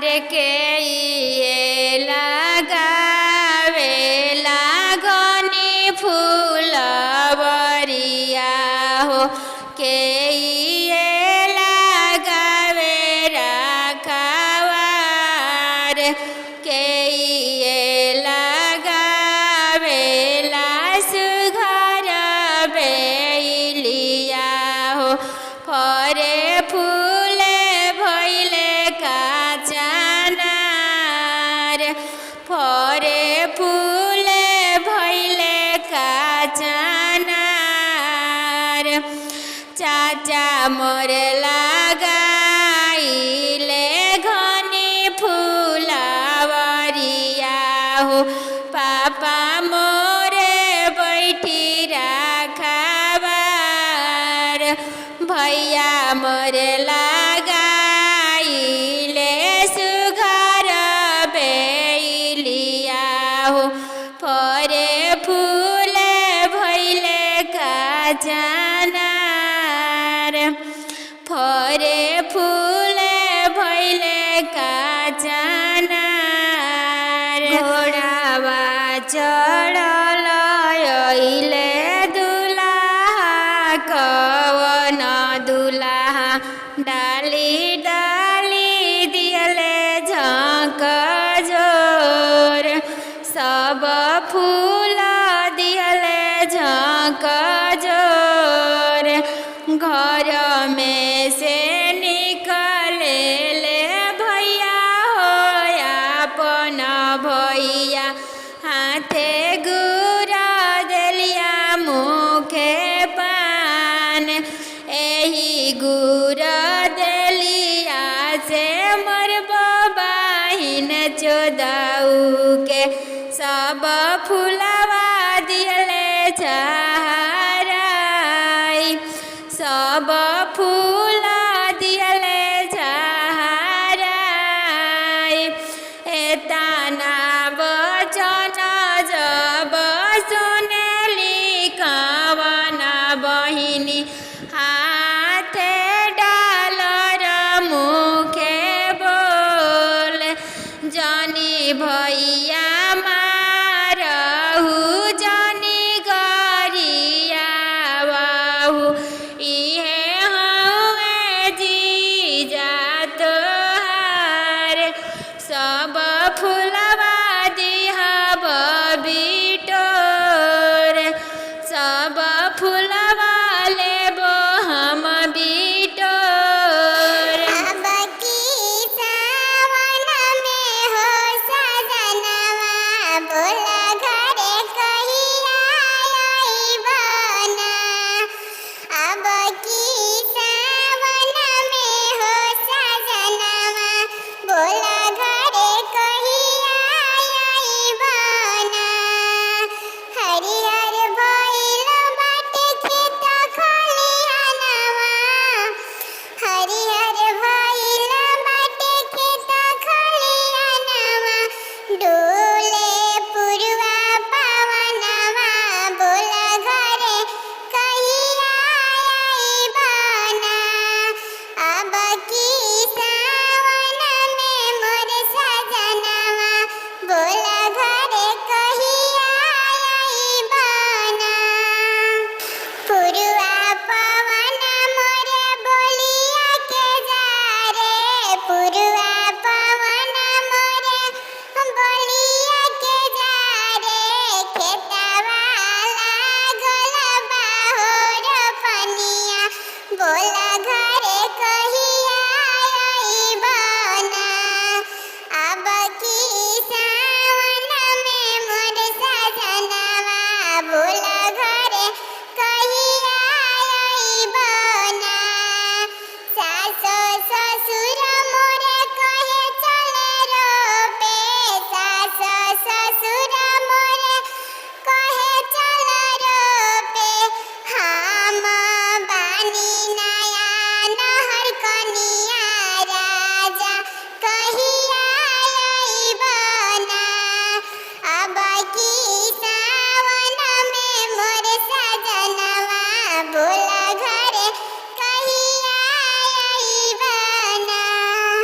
के लगावे लागनी फूलवरिया हो के लगावे रखवार के लगावे सुघर बेलिया हो फरे फूले भइले काचनार फरे फूले भइले काचनार चाचा मोरे लगाइले घनी फूलवरिया हो पापा मोरे बैठी राखबार भैया मोरे लगाइले सुघर बेलिया हो फरे फूले भइले काचनार फरे फूले भइले काचनार घोडावा चढल अइले दुलाहा कवन दुलाहा डाली डाली दियले झक जोर सब फूल दियले झक जोर घर में से निकले ले भैया हो अपन भैया हाथे गुरा देलिया मुखे पान एही गुरा देलिया से मोर बहिन चोदाऊ के सब फूलवा दियले झराई सब फूल दियले झराई एतना वचन जब सुनली कवन बहिनी हाथे डालर मुखे बोल जनी भैया मारहु जनी गरिया बाहु इहे हवे जीजा तोहार सब फूलवा दिहब बिटोर सब फूलवा लेबो हम बिटोर अब की सावन में हो सजनवा बोला घरे कहिया आइबना अब की सावन में हो सजनवा बोला घरे कहिया आइबना हरिहर भइल बाटे खेत खलिहानवा हरिहर भइल बाटे खेत खलिहानवा डोले पुरवा पवनवा बोला घरे कहिया आइबना अब की सावन में मोर सजनवा बोला घरे कहिया आइबना पुरवा पवन मोरे बोलिया के जा रे पुरवा पवन मोरे बोलिया के जा रे खेतवा लागल बाहोर पनिया बोला